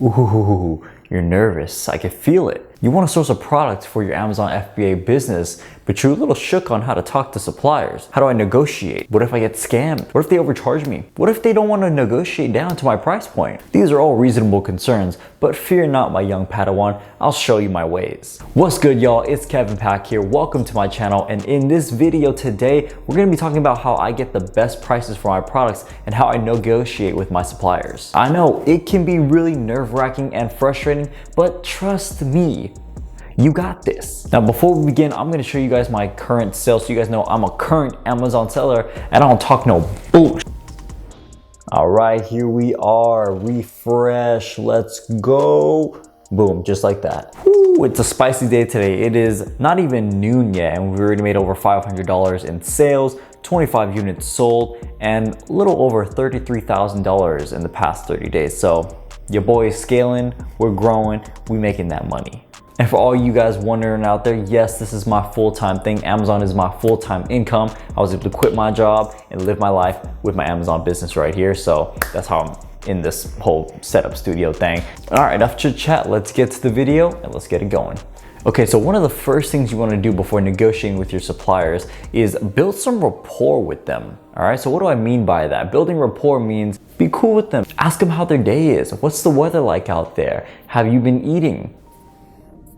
Ooh, you're nervous. I can feel it. You want to source a product for your Amazon FBA business, but you're a little shook on how to talk to suppliers. How do I negotiate? What if I get scammed? What if they overcharge me? What if they don't want to negotiate down to my price point? These are all reasonable concerns, but fear not, my young Padawan. I'll show you my ways. What's good, y'all? It's Kevin Pack here. Welcome to my channel, and in this video today, we're going to be talking about how I get the best prices for my products and how I negotiate with my suppliers. I know it can be really nerve-wracking and frustrating, but trust me, you got this. Now, before we begin, I'm gonna show you guys my current sales so you guys know I'm a current Amazon seller and I don't talk no bullshit. All right, here we are. Refresh, let's go. Boom, just like that. Woo, it's a spicy day today. It is not even noon yet and we already made over $500 in sales, 25 units sold, and a little over $33,000 in the past 30 days. So your boy is scaling, we're growing, we making that money. And for all you guys wondering out there, yes, this is my full-time thing. Amazon is my full-time income. I was able to quit my job and live my life with my Amazon business right here. So that's how I'm in this whole setup studio thing. All right, enough chit chat. Let's get to the video and let's get it going. Okay, so one of the first things you want to do before negotiating with your suppliers is build some rapport with them. All right, so what do I mean by that? Building rapport means be cool with them. Ask them how their day is. What's the weather like out there? Have you been eating?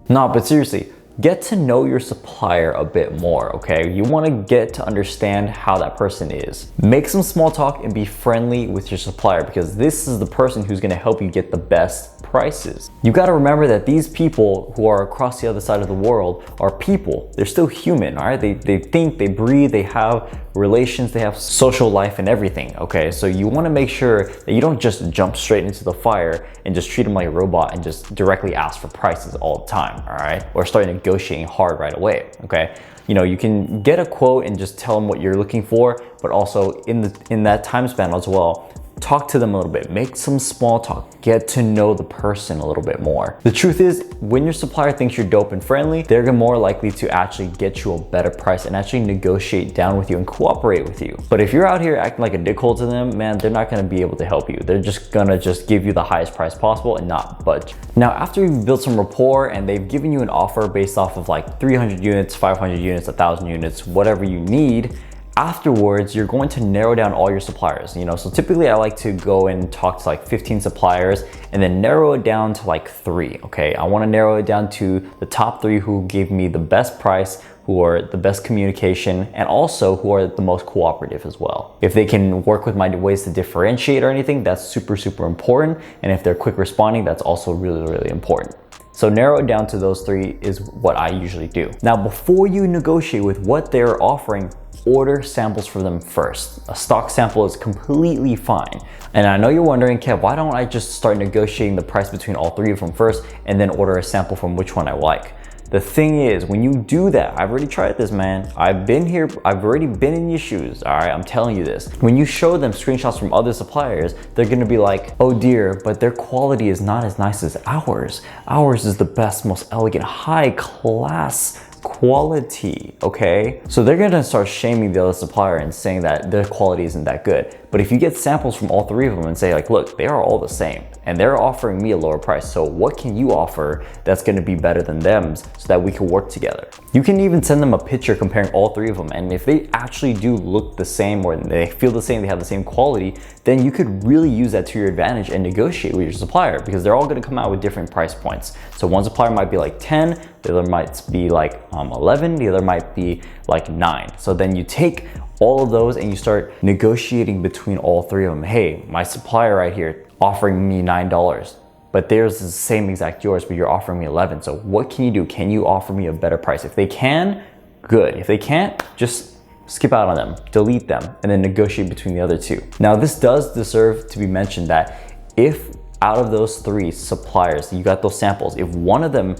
No, but seriously, get to know your supplier a bit more, okay? You want to get to understand how that person is. Make some small talk and be friendly with your supplier because this is the person who's going to help you get the best prices. You got to remember that these people who are across the other side of the world are people. They're still human, all right? They think, they breathe, they have relations, they have social life and everything, okay? So you want to make sure that you don't just jump straight into the fire and just treat them like a robot and just directly ask for prices all the time, all right? Or start negotiating hard right away, okay? You know, you can get a quote and just tell them what you're looking for, but also in that time span as well, talk to them a little bit, make some small talk, get to know the person a little bit more. The truth is, when your supplier thinks you're dope and friendly, they're more likely to actually get you a better price and actually negotiate down with you and cooperate with you. But if you're out here acting like a dickhole to them, man, they're not gonna be able to help you. They're just gonna give you the highest price possible and not budge. Now, after you've built some rapport and they've given you an offer based off of like 300 units, 500 units, 1,000 units, whatever you need, afterwards, you're going to narrow down all your suppliers. You know, so typically I like to go and talk to like 15 suppliers and then narrow it down to like 3, okay? I wanna narrow it down to the top 3 who gave me the best price, who are the best communication, and also who are the most cooperative as well. If they can work with my ways to differentiate or anything, that's super, super important. And if they're quick responding, that's also really, really important. So narrow it down to those 3 is what I usually do. Now, before you negotiate with what they're offering, order samples for them first. A stock sample is completely fine. And I know you're wondering, Kev, why don't I just start negotiating the price between all 3 of them first and then order a sample from which one I like? The thing is, when you do that, I've already tried this, man. I've been here, I've already been in your shoes, all right? I'm telling you this. When you show them screenshots from other suppliers, they're gonna be like, oh dear, but their quality is not as nice as ours. Ours is the best, most elegant, high class quality, okay? So they're gonna start shaming the other supplier and saying that their quality isn't that good. But if you get samples from all 3 of them and say like, look, they are all the same and they're offering me a lower price, so what can you offer that's gonna be better than them so that we can work together? You can even send them a picture comparing all 3 of them, and if they actually do look the same or they feel the same, they have the same quality, then you could really use that to your advantage and negotiate with your supplier because they're all gonna come out with different price points. So one supplier might be like 10, the other might be like 11, the other might be like 9. So then you take all of those and you start negotiating between all 3 of them. Hey, my supplier right here offering me $9, but theirs is the same exact yours, but you're offering me 11. So what can you do? Can you offer me a better price? If they can, good. If they can't, just skip out on them, delete them, and then negotiate between the other 2. Now, this does deserve to be mentioned that if out of those 3 suppliers, you got those samples, if one of them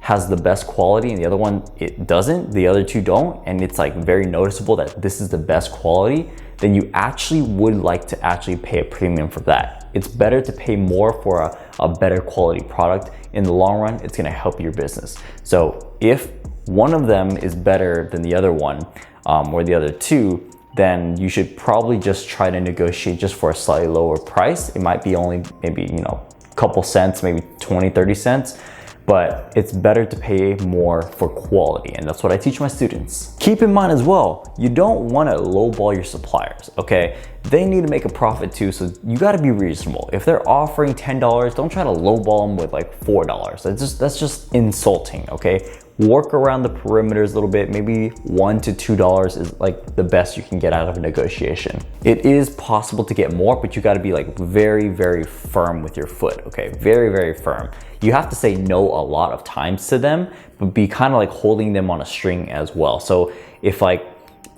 has the best quality and the other one it doesn't, the other 2 don't, and it's like very noticeable that this is the best quality, then you actually would like to actually pay a premium for that. It's better to pay more for a better quality product. In the long run, it's gonna help your business. So if one of them is better than the other one, or the other 2, then you should probably just try to negotiate just for a slightly lower price. It might be only maybe, you know, couple cents, maybe 20, 30 cents. But it's better to pay more for quality, and that's what I teach my students. Keep in mind as well, you don't want to lowball your suppliers, okay? They need to make a profit too, so you got to be reasonable. If they're offering $10, don't try to lowball them with like $4. That's just insulting, okay? Work around the perimeters a little bit. Maybe $1 to $2 is like the best you can get out of a negotiation. It is possible to get more, but you got to be like very, very firm with your foot, okay? Very, very firm. You have to say no a lot of times to them, but be kind of like holding them on a string as well. So if like,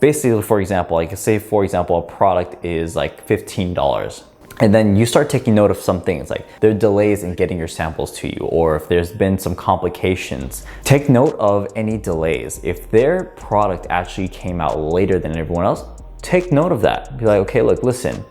basically, for example, like say for example, a product is like $15, and then you start taking note of some things like there are delays in getting your samples to you, or if there's been some complications. Take note of any delays. If their product actually came out later than everyone else, take note of that. Be like, okay, look, listen,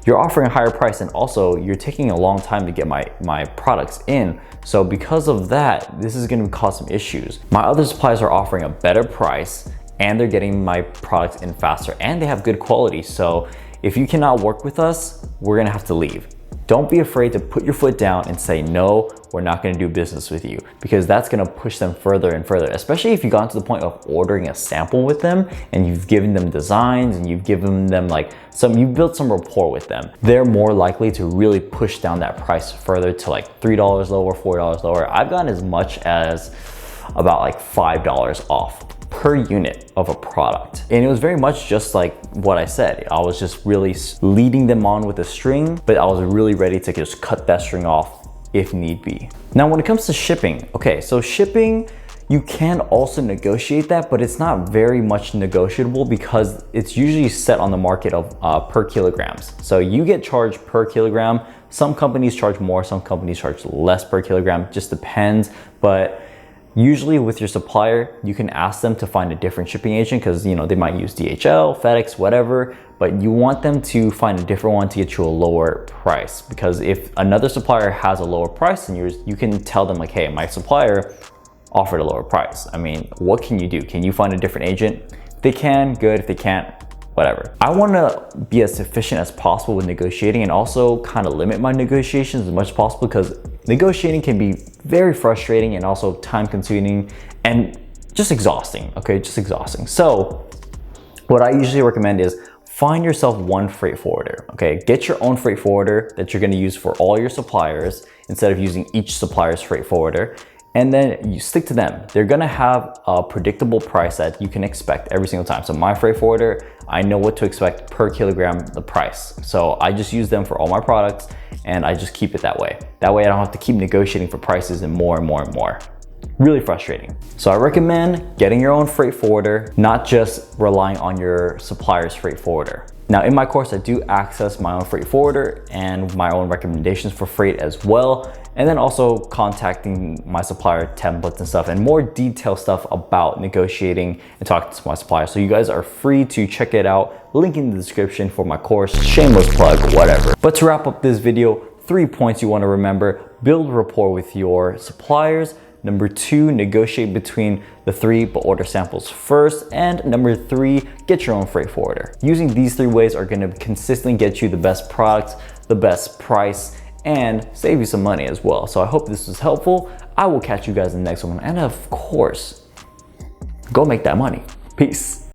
you're offering a higher price, and also you're taking a long time to get my products in. So because of that, this is gonna cause some issues. My other suppliers are offering a better price, and they're getting my products in faster, and they have good quality. So if you cannot work with us, we're gonna have to leave. Don't be afraid to put your foot down and say, no, we're not gonna do business with you, because that's gonna push them further and further, especially if you've gotten to the point of ordering a sample with them and you've given them designs and you've given them like you've built some rapport with them. They're more likely to really push down that price further to like $3 lower, $4 lower. I've gotten as much as about like $5 off per unit of a product. And it was very much just like what I said. I was just really leading them on with a string, but I was really ready to just cut that string off if need be. Now, when it comes to shipping, okay, so shipping, you can also negotiate that, but it's not very much negotiable because it's usually set on the market of per kilograms. So you get charged per kilogram. Some companies charge more, some companies charge less per kilogram, just depends. But usually with your supplier, you can ask them to find a different shipping agent because they might use DHL, FedEx, whatever, but you want them to find a different one to get you a lower price. Because if another supplier has a lower price than yours, you can tell them like, hey, my supplier offered a lower price. I mean, what can you do? Can you find a different agent? If they can, good. If they can't, whatever. I want to be as efficient as possible with negotiating, and also kind of limit my negotiations as much as possible, because negotiating can be very frustrating and also time consuming and just exhausting, okay? Just exhausting. So what I usually recommend is find yourself one freight forwarder, okay? Get your own freight forwarder that you're gonna use for all your suppliers instead of using each supplier's freight forwarder. And then you stick to them. They're gonna have a predictable price that you can expect every single time. So my freight forwarder, I know what to expect per kilogram, the price. So I just use them for all my products, and I just keep it that way. That way I don't have to keep negotiating for prices and more and more and more. Really frustrating. So I recommend getting your own freight forwarder, not just relying on your supplier's freight forwarder. Now in my course, I do access my own freight forwarder and my own recommendations for freight as well. And then also contacting my supplier templates and stuff, and more detailed stuff about negotiating and talking to my supplier. So you guys are free to check it out. Link in the description for my course, shameless plug, whatever. But to wrap up this video, 3 points you want to remember: build rapport with your suppliers. Number 2, negotiate between the 3, but order samples first. And number 3, get your own freight forwarder. Using these 3 ways are going to consistently get you the best product, the best price, and save you some money as well. So I hope this was helpful. I will catch you guys in the next one. And of course, go make that money. Peace.